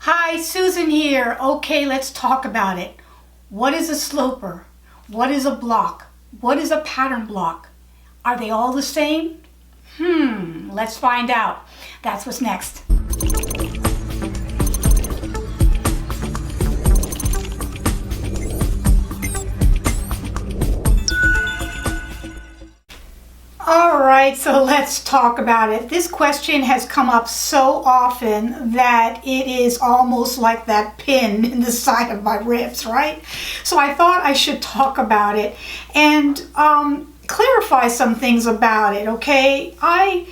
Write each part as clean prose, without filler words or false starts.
Hi, Susan here. Okay, let's talk about it. What is a sloper? What is a block? What is a pattern block? Are they all the same? Let's find out. That's what's next. Alright, so let's talk about it. This question has come up so often that it is almost like that pin in the side of my ribs, right? So I thought I should talk about it and clarify some things about it, okay? I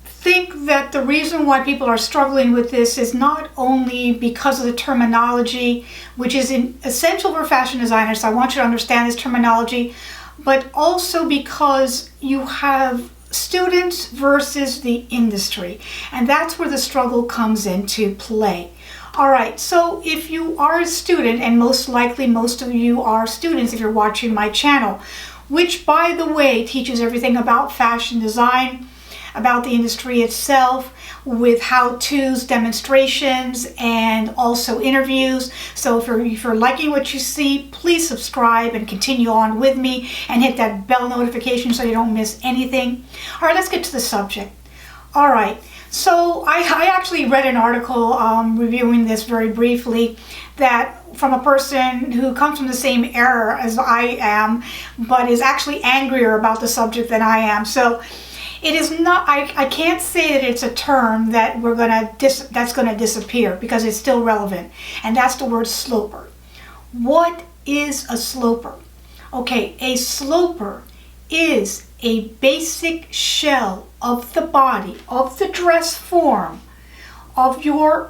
think that the reason why people are struggling with this is not only because of the terminology, which is essential for fashion designers, so I want you to understand this terminology, but also because you have students versus the industry, and that's where the struggle comes into play. All right, so if you are a student, and most likely most of you are students if you're watching my channel, which by the way teaches everything about fashion design, about the industry itself, with how-tos, demonstrations, and also interviews. So if you're liking what you see, please subscribe and continue on with me and hit that bell notification so you don't miss anything. All right, let's get to the subject. All right, so I actually read an article reviewing this very briefly, that from a person who comes from the same era as I am, but is actually angrier about the subject than I am. So it is not, I can't say that it's a term that that's gonna disappear, because it's still relevant, and that's the word sloper. What is a sloper? Okay, a sloper is a basic shell of the body, of the dress form, of your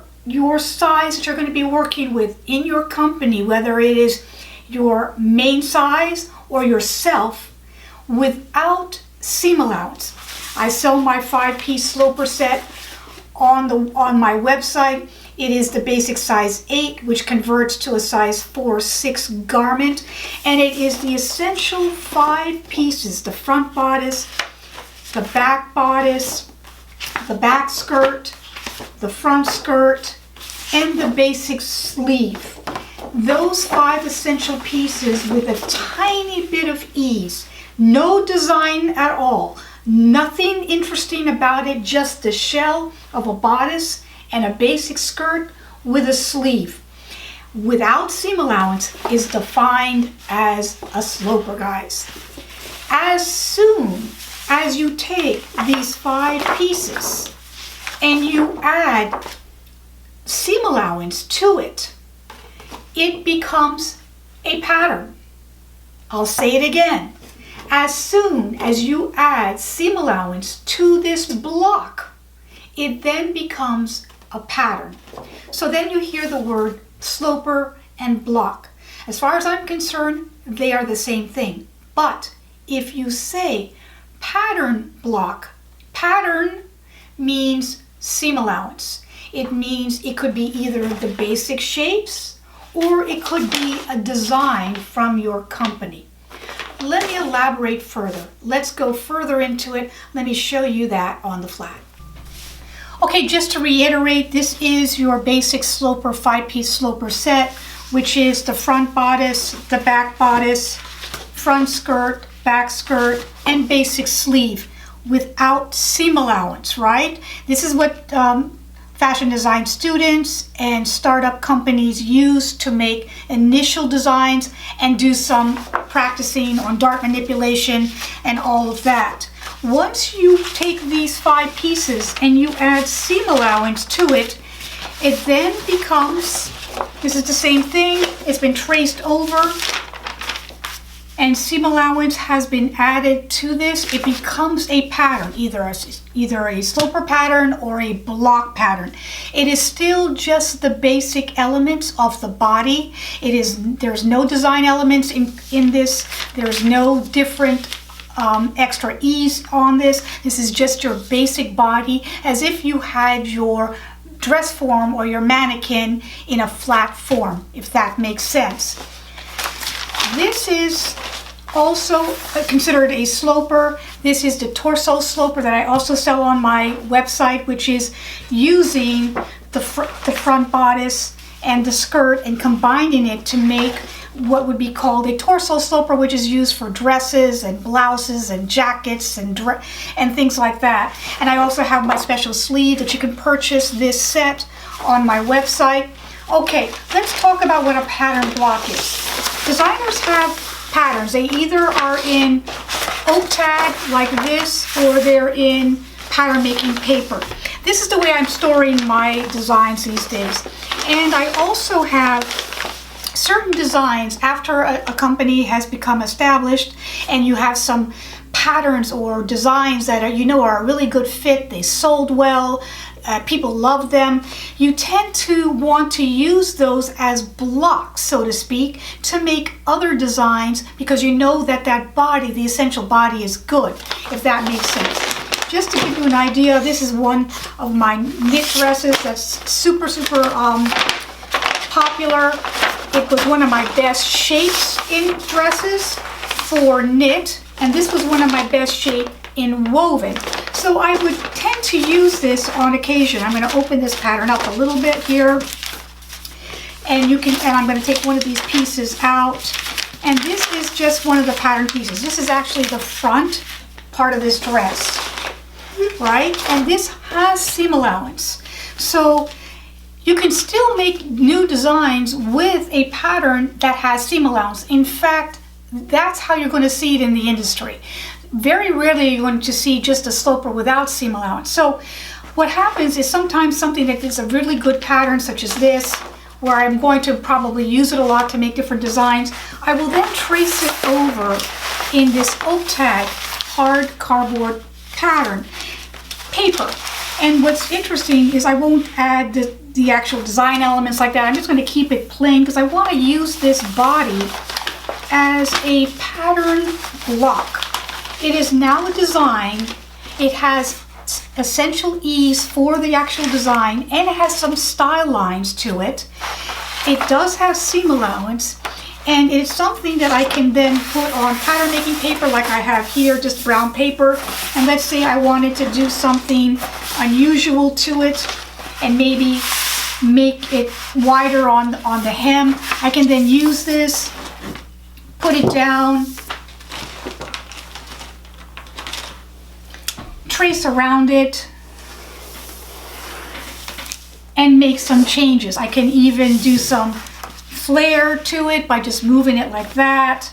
size that you're going to be working with in your company, whether it is your main size or yourself, without seam allowance. I sell my 5-piece sloper set on my website. It is the basic size 8, which converts to a size 4/6 garment, and it is the essential 5 pieces: the front bodice, the back bodice, the back skirt, the front skirt, and the basic sleeve. Those 5 essential pieces with a tiny bit of ease, no design at all. Nothing interesting about it, just the shell of a bodice and a basic skirt with a sleeve, without seam allowance, is defined as a sloper, guys. As soon as you take these 5 pieces and you add seam allowance to it, it becomes a pattern. I'll say it again. As soon as you add seam allowance to this block, it then becomes a pattern. So then you hear the word sloper and block. As far as I'm concerned, they are the same thing. But if you say pattern block, pattern means seam allowance. It means it could be either the basic shapes or it could be a design from your company. Let me elaborate further. Let's go further into it. Let me show you that on the flat. Okay, just to reiterate, this is your basic sloper 5-piece sloper set, which is the front bodice, the back bodice, front skirt, back skirt, and basic sleeve without seam allowance, right? This is what fashion design students and startup companies use to make initial designs and do some practicing on dart manipulation and all of that. Once you take these 5 pieces and you add seam allowance to it, it then becomes, this is the same thing, it's been traced over and seam allowance has been added to this. It becomes a pattern, either a sloper pattern or a block pattern. It is still just the basic elements of the body. There's no design elements in this. There's no different extra ease on this. This is just your basic body, as if you had your dress form or your mannequin in a flat form, if that makes sense. This is also considered a sloper. This is the torso sloper that I also sell on my website, which is using the front bodice and the skirt and combining it to make what would be called a torso sloper, which is used for dresses and blouses and jackets and things like that. And I also have my special sleeve that you can purchase this set on my website. Okay, let's talk about what a pattern block is. Designers have patterns. They either are in oak tag like this, or they're in pattern making paper. This is the way I'm storing my designs these days. And I also have certain designs after a company has become established and you have some patterns or designs that are, are a really good fit, they sold well, people love them. You tend to want to use those as blocks, so to speak, to make other designs because you know that that body, the essential body, is good, if that makes sense. Just to give you an idea, this is one of my knit dresses that's super popular. It was one of my best shapes in dresses for knit, and this was one of my best shape in woven. So I would tend to use this on occasion. I'm going to open this pattern up a little bit here, and I'm going to take one of these pieces out, and this is just one of the pattern pieces. This is actually the front part of this dress, right? And this has seam allowance. So you can still make new designs with a pattern that has seam allowance. In fact, that's how you're going to see it in the industry. Very rarely you're going to see just a sloper without seam allowance. So what happens is sometimes something that is a really good pattern, such as this, where I'm going to probably use it a lot to make different designs, I will then trace it over in this oak tag hard cardboard pattern paper. And what's interesting is I won't add the actual design elements like that. I'm just going to keep it plain because I want to use this body as a pattern block. It is now a design. It has essential ease for the actual design, and it has some style lines to it. It does have seam allowance, and it's something that I can then put on pattern making paper like I have here, just brown paper. And let's say I wanted to do something unusual to it and maybe make it wider on the hem. I can then use this, put it down, trace around it, and make some changes. I can even do some flare to it by just moving it like that.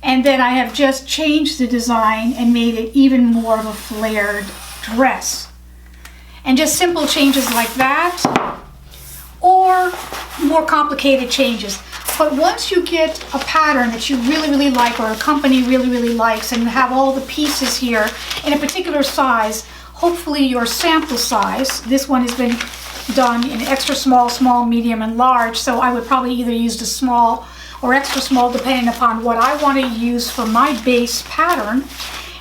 And then I have just changed the design and made it even more of a flared dress. And just simple changes like that, or more complicated changes. But once you get a pattern that you really like, or a company really likes, and you have all the pieces here in a particular size, hopefully your sample size, this one has been done in extra small, small, medium, and large, so I would probably either use the small or extra small depending upon what I want to use for my base pattern,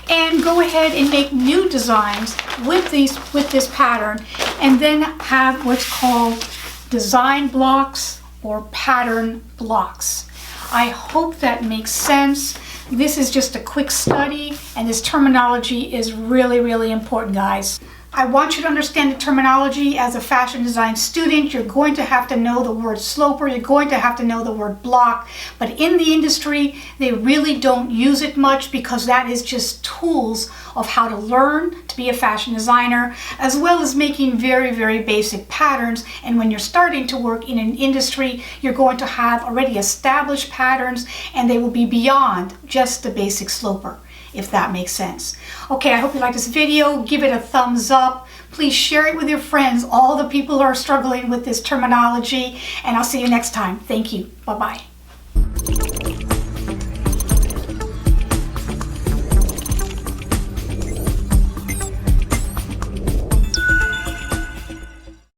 and go ahead and make new designs with this pattern, and then have what's called design blocks or pattern blocks. I hope that makes sense. This is just a quick study, and this terminology is really important, guys. I want you to understand the terminology. As a fashion design student, you're going to have to know the word sloper, you're going to have to know the word block, but in the industry, they really don't use it much because that is just tools of how to learn to be a fashion designer, as well as making very basic patterns. And when you're starting to work in an industry, you're going to have already established patterns, and they will be beyond just the basic sloper, if that makes sense. Okay, I hope you like this video. Give it a thumbs up. Please share it with your friends, all the people who are struggling with this terminology, and I'll see you next time. Thank you. Bye-bye.